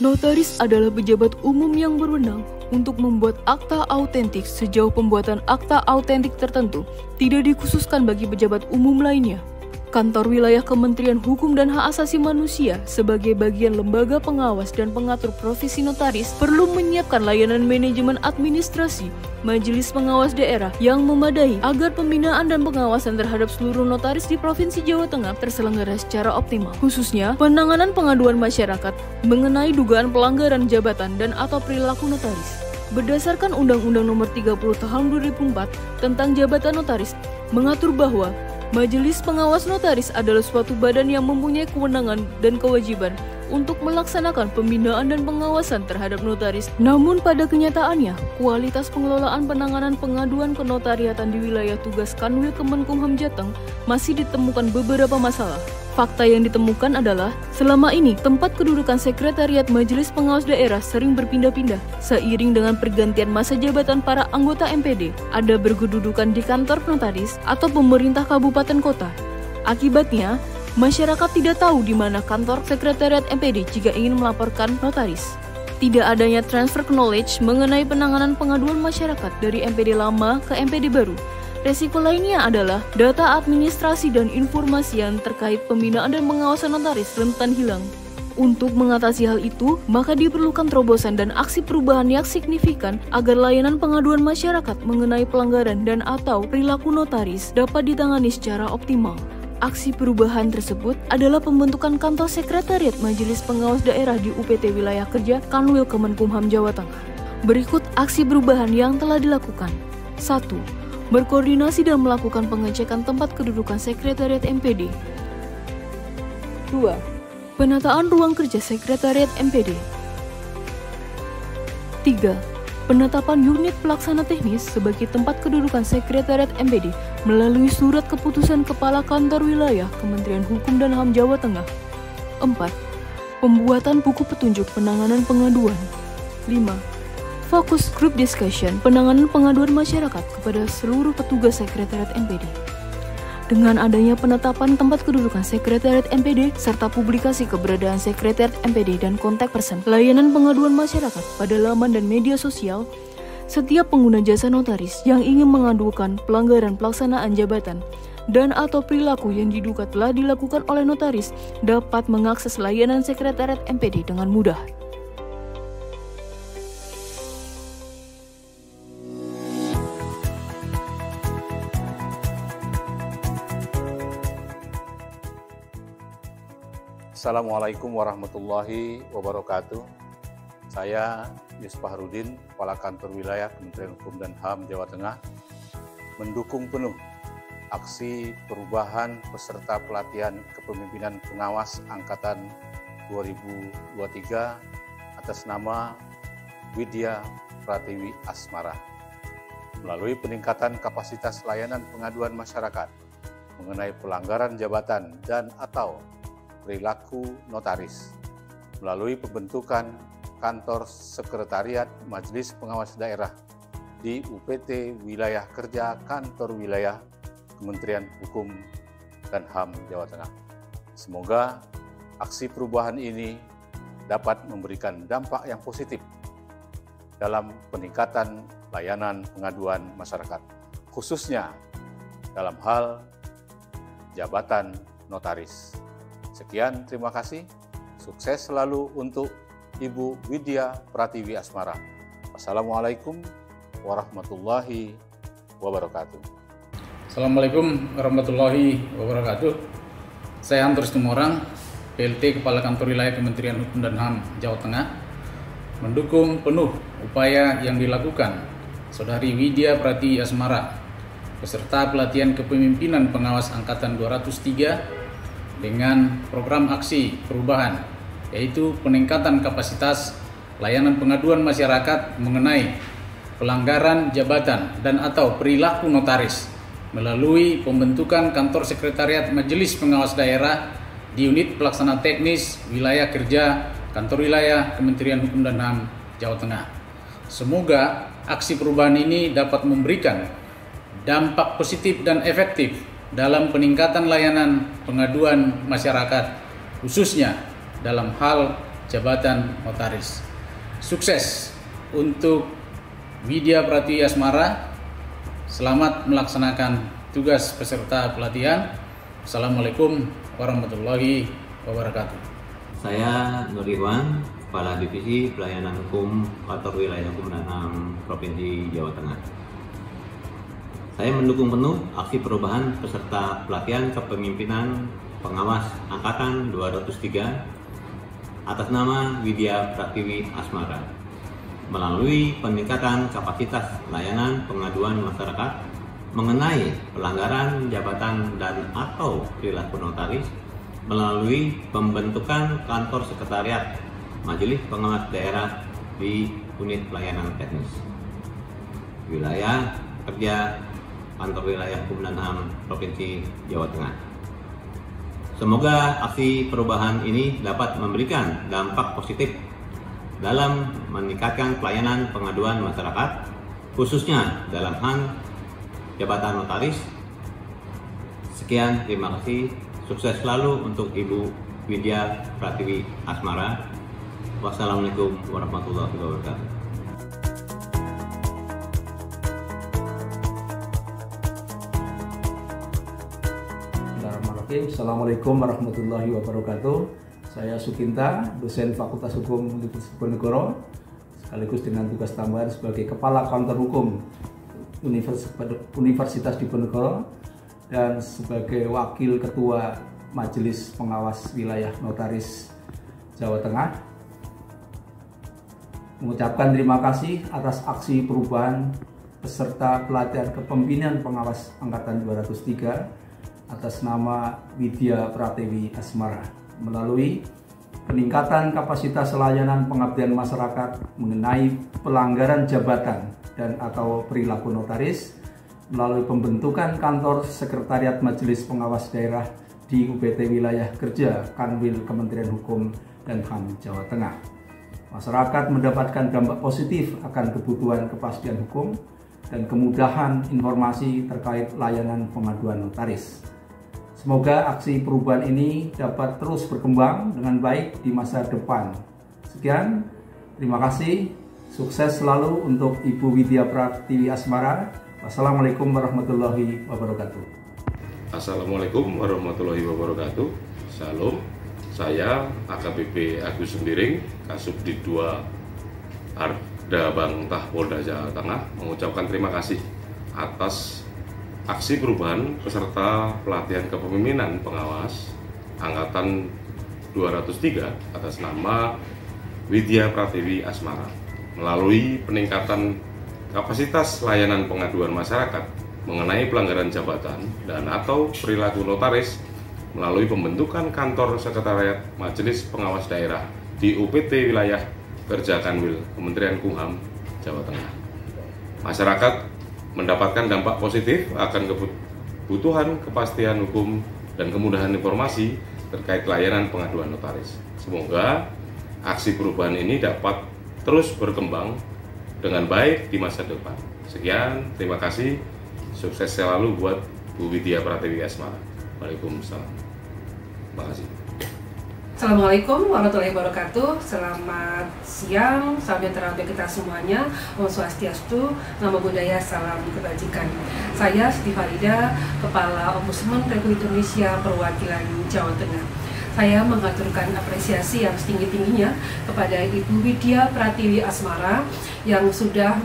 Notaris adalah pejabat umum yang berwenang untuk membuat akta autentik sejauh pembuatan akta autentik tertentu tidak dikhususkan bagi pejabat umum lainnya. Kantor Wilayah Kementerian Hukum dan Hak Asasi Manusia sebagai bagian lembaga pengawas dan pengatur profesi notaris perlu menyiapkan layanan manajemen administrasi Majelis Pengawas Daerah yang memadai agar pembinaan dan pengawasan terhadap seluruh notaris di Provinsi Jawa Tengah terselenggara secara optimal. Khususnya, penanganan pengaduan masyarakat mengenai dugaan pelanggaran jabatan dan atau perilaku notaris. Berdasarkan Undang-Undang Nomor 30 Tahun 2004 tentang Jabatan Notaris, mengatur bahwa Majelis Pengawas Notaris adalah suatu badan yang mempunyai kewenangan dan kewajiban untuk melaksanakan pembinaan dan pengawasan terhadap notaris. Namun pada kenyataannya, kualitas pengelolaan penanganan pengaduan kenotariatan di wilayah tugas Kanwil Kemenkumham Jateng masih ditemukan beberapa masalah. Fakta yang ditemukan adalah, selama ini tempat kedudukan Sekretariat Majelis Pengawas Daerah sering berpindah-pindah. Seiring dengan pergantian masa jabatan para anggota MPD, ada berkedudukan di kantor notaris atau pemerintah kabupaten kota. Akibatnya, masyarakat tidak tahu di mana kantor Sekretariat MPD jika ingin melaporkan notaris. Tidak adanya transfer knowledge mengenai penanganan pengaduan masyarakat dari MPD lama ke MPD baru. Resiko lainnya adalah data administrasi dan informasi yang terkait pembinaan dan pengawasan notaris rentan hilang. Untuk mengatasi hal itu, maka diperlukan terobosan dan aksi perubahan yang signifikan agar layanan pengaduan masyarakat mengenai pelanggaran dan atau perilaku notaris dapat ditangani secara optimal. Aksi perubahan tersebut adalah pembentukan kantor Sekretariat Majelis Pengawas Daerah di UPT Wilayah Kerja Kanwil Kemenkumham Jawa Tengah. Berikut aksi perubahan yang telah dilakukan. 1. Berkoordinasi dan melakukan pengecekan tempat kedudukan Sekretariat MPD. 2. Penataan ruang kerja Sekretariat MPD. 3. Penetapan unit pelaksana teknis sebagai tempat kedudukan Sekretariat MPD melalui surat keputusan Kepala Kantor Wilayah Kementerian Hukum dan HAM Jawa Tengah. 4. Pembuatan buku petunjuk penanganan pengaduan. 5. Fokus group discussion penanganan pengaduan masyarakat kepada seluruh petugas Sekretariat MPD. Dengan adanya penetapan tempat kedudukan Sekretariat MPD serta publikasi keberadaan Sekretariat MPD dan kontak person layanan pengaduan masyarakat pada laman dan media sosial, setiap pengguna jasa notaris yang ingin mengadukan pelanggaran pelaksanaan jabatan dan atau perilaku yang diduga telah dilakukan oleh notaris dapat mengakses layanan Sekretariat MPD dengan mudah. Assalamualaikum warahmatullahi wabarakatuh. Saya Yusuf Harudin, Kepala Kantor Wilayah Kementerian Hukum dan HAM Jawa Tengah, mendukung penuh aksi perubahan peserta pelatihan kepemimpinan pengawas Angkatan 2023 atas nama Widya Pratiwi Asmara melalui peningkatan kapasitas layanan pengaduan masyarakat mengenai pelanggaran jabatan dan atau perilaku notaris melalui pembentukan Kantor Sekretariat Majelis Pengawas Daerah di UPT Wilayah Kerja Kantor Wilayah Kementerian Hukum dan HAM Jawa Tengah. Semoga aksi perubahan ini dapat memberikan dampak yang positif dalam peningkatan layanan pengaduan masyarakat, khususnya dalam hal jabatan notaris. Sekian, terima kasih. Sukses selalu untuk Ibu Widya Pratiwi Asmara. Wassalamualaikum warahmatullahi wabarakatuh. Assalamualaikum warahmatullahi wabarakatuh. Saya Antur Situmorang, PLT Kepala Kantor Wilayah Kementerian Hukum dan HAM Jawa Tengah, mendukung penuh upaya yang dilakukan Saudari Widya Pratiwi Asmara, peserta pelatihan kepemimpinan pengawas Angkatan 203 dengan program aksi perubahan, yaitu peningkatan kapasitas layanan pengaduan masyarakat mengenai pelanggaran jabatan dan atau perilaku notaris melalui pembentukan Kantor Sekretariat Majelis Pengawas Daerah di Unit Pelaksana Teknis Wilayah Kerja Kantor Wilayah Kementerian Hukum dan HAM Jawa Tengah. Semoga aksi perubahan ini dapat memberikan dampak positif dan efektif dalam peningkatan layanan pengaduan masyarakat, khususnya dalam hal jabatan notaris. Sukses untuk Widya Pratiwi Asmara. Selamat melaksanakan tugas peserta pelatihan. Assalamualaikum warahmatullahi wabarakatuh. Saya Nur Irwan, Kepala Divisi Pelayanan Hukum Kantor Wilayah Hukum dan HAM Provinsi Jawa Tengah. Saya mendukung penuh aksi perubahan peserta pelatihan kepemimpinan pengawas Angkatan 203 atas nama Widya Pratiwi Asmara melalui peningkatan kapasitas layanan pengaduan masyarakat mengenai pelanggaran jabatan dan atau perilaku notaris melalui pembentukan kantor sekretariat Majelis Pengawas Daerah di Unit Pelayanan Teknis Wilayah Kerja Kantor Wilayah Hukum dan HAM Provinsi Jawa Tengah. Semoga aksi perubahan ini dapat memberikan dampak positif dalam meningkatkan pelayanan pengaduan masyarakat, khususnya dalam hal jabatan notaris. Sekian, terima kasih. Sukses selalu untuk Ibu Widya Pratiwi Asmara. Wassalamualaikum warahmatullahi wabarakatuh. Assalamualaikum warahmatullahi wabarakatuh. Saya Sukinta, dosen Fakultas Hukum Universitas Diponegoro, sekaligus dengan tugas tambahan sebagai Kepala Kantor Hukum Universitas Diponegoro dan sebagai Wakil Ketua Majelis Pengawas Wilayah Notaris Jawa Tengah. Mengucapkan terima kasih atas aksi perubahan peserta pelatihan kepemimpinan pengawas Angkatan 203 atas nama Widya Pratiwi Asmara melalui peningkatan kapasitas layanan pengabdian masyarakat mengenai pelanggaran jabatan dan atau perilaku notaris melalui pembentukan kantor sekretariat Majelis Pengawas Daerah di UPT Wilayah Kerja Kanwil Kementerian Hukum dan HAM Jawa Tengah. Masyarakat mendapatkan dampak positif akan kebutuhan kepastian hukum dan kemudahan informasi terkait layanan pengaduan notaris. Semoga aksi perubahan ini dapat terus berkembang dengan baik di masa depan. Sekian, terima kasih. Sukses selalu untuk Ibu Widya Pratiwi Asmara. Wassalamualaikum warahmatullahi wabarakatuh. Assalamualaikum warahmatullahi wabarakatuh. Salam. Saya AKBP Agus Sembiring, Kasubdit 2 Arda Bangtah Polda Jawa Tengah mengucapkan terima kasih atas aksi perubahan peserta pelatihan kepemimpinan pengawas Angkatan 203 atas nama Widya Pratiwi Asmara melalui peningkatan kapasitas layanan pengaduan masyarakat mengenai pelanggaran jabatan dan atau perilaku notaris melalui pembentukan kantor sekretariat Majelis Pengawas Daerah di UPT Wilayah Kerja Kanwil Kementerian Hukum Jawa Tengah. Masyarakat mendapatkan dampak positif akan kebutuhan kepastian hukum dan kemudahan informasi terkait layanan pengaduan notaris. Semoga aksi perubahan ini dapat terus berkembang dengan baik di masa depan. Sekian, terima kasih. Sukses selalu buat Bu Widya Pratiwi Asmara. Waalaikumsalam. Terima kasih. Assalamualaikum warahmatullahi wabarakatuh. Selamat siang, salam sejahtera bagi kita semuanya. Om Swastiastu, Namo Buddhaya, salam kebajikan. Saya Siti Farida, Kepala Ombudsman Republik Indonesia Perwakilan Jawa Tengah. Saya mengaturkan apresiasi yang setinggi-tingginya kepada Ibu Widya Pratiwi Asmara yang sudah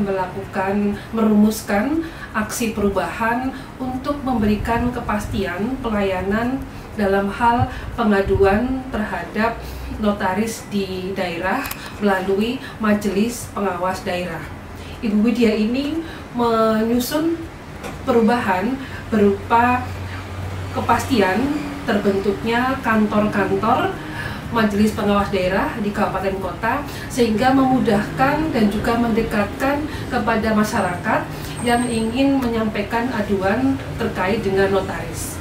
merumuskan aksi perubahan untuk memberikan kepastian pelayanan dalam hal pengaduan terhadap notaris di daerah melalui Majelis Pengawas Daerah. Ibu Widya ini menyusun perubahan berupa kepastian terbentuknya kantor-kantor Majelis Pengawas Daerah di kabupaten kota sehingga memudahkan dan juga mendekatkan kepada masyarakat yang ingin menyampaikan aduan terkait dengan notaris.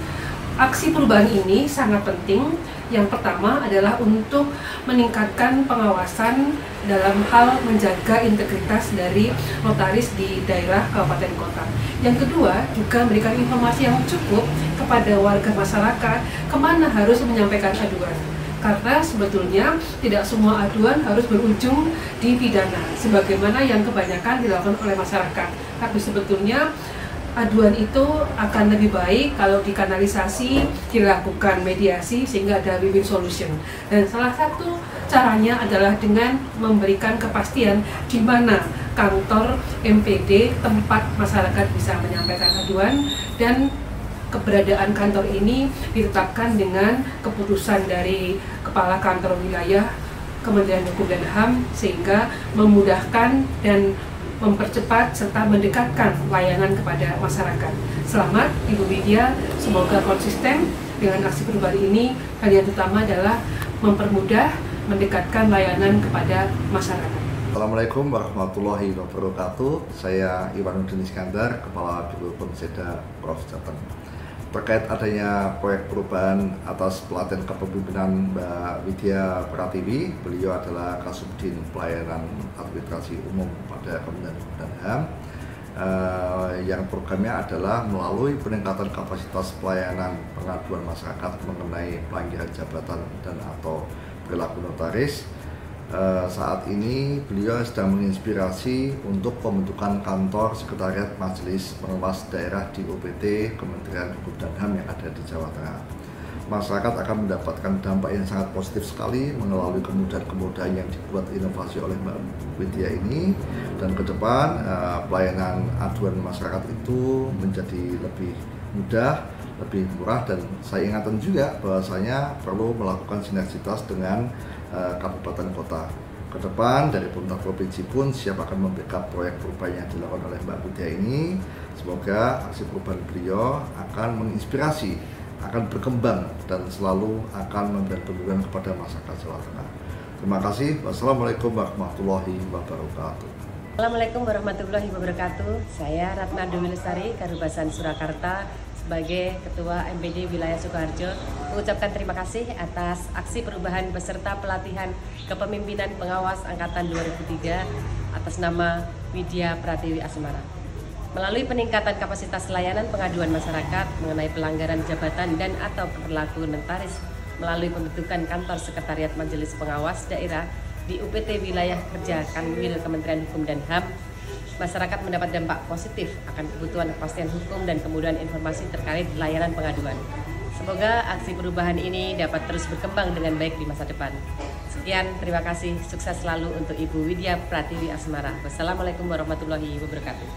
Aksi perubahan ini sangat penting. Yang pertama adalah untuk meningkatkan pengawasan dalam hal menjaga integritas dari notaris di daerah kabupaten kota. Yang kedua, juga memberikan informasi yang cukup kepada warga masyarakat kemana harus menyampaikan aduan. Karena sebetulnya tidak semua aduan harus berujung di pidana, sebagaimana yang kebanyakan dilakukan oleh masyarakat. Tapi sebetulnya aduan itu akan lebih baik kalau dikanalisasi, dilakukan mediasi sehingga ada win-win solution. Dan salah satu caranya adalah dengan memberikan kepastian di mana kantor MPD tempat masyarakat bisa menyampaikan aduan, dan keberadaan kantor ini ditetapkan dengan keputusan dari Kepala Kantor Wilayah Kementerian Hukum dan HAM, sehingga memudahkan dan mempercepat serta mendekatkan layanan kepada masyarakat. Selamat Ibu Widya, semoga konsisten dengan aksi perubahan ini, dan yang utama adalah mempermudah mendekatkan layanan kepada masyarakat. Assalamualaikum warahmatullahi wabarakatuh. Saya Iwanuddin Iskandar, Kepala Biro Pemseda Prof. Jateng. Terkait adanya proyek perubahan atas pelatihan kepemimpinan Mbak Widya Pratiwi, beliau adalah Kasubdin Pelayanan Administrasi Umum pada Kementerian Hukum dan HAM, yang programnya adalah melalui peningkatan kapasitas pelayanan pengaduan masyarakat mengenai pelanggaran jabatan dan atau perilaku notaris. Saat ini beliau sedang menginspirasi untuk pembentukan kantor sekretariat Majelis Pengawas Daerah di UPT Kementerian Hukum dan HAM yang ada di Jawa Tengah. Masyarakat akan mendapatkan dampak yang sangat positif sekali melalui kemudahan-kemudahan yang dibuat inovasi oleh Mbak Widya ini, dan ke depan pelayanan aduan masyarakat itu menjadi lebih mudah, lebih murah, dan saya ingatkan juga bahwasanya perlu melakukan sinergitas dengan kabupaten kota. Ke depan dari pemerintah provinsi pun siap akan membackup proyek perubahan yang dilakukan oleh Mbak Widya ini. Semoga aksi perubahan beliau akan menginspirasi, akan berkembang, dan selalu akan memberikan pendidikan kepada masyarakat Jawa Tengah. Terima kasih. Wassalamualaikum warahmatullahi wabarakatuh. Assalamualaikum warahmatullahi wabarakatuh. Saya Ratna Dewi Lestari, Kabupaten Surakarta, sebagai Ketua MPD Wilayah Sukoharjo, mengucapkan terima kasih atas aksi perubahan peserta pelatihan kepemimpinan pengawas Angkatan 2003 atas nama Widya Pratiwi Asmara. Melalui peningkatan kapasitas layanan pengaduan masyarakat mengenai pelanggaran jabatan dan atau perilaku notaris melalui pembentukan kantor sekretariat Majelis Pengawas Daerah di UPT Wilayah Kerja Kanwil Kementerian Hukum dan HAM, masyarakat mendapat dampak positif akan kebutuhan kepastian hukum dan kemudahan informasi terkait layanan pengaduan. Semoga aksi perubahan ini dapat terus berkembang dengan baik di masa depan. Sekian, terima kasih, sukses selalu untuk Ibu Widya Pratiwi Asmara. Wassalamualaikum warahmatullahi wabarakatuh.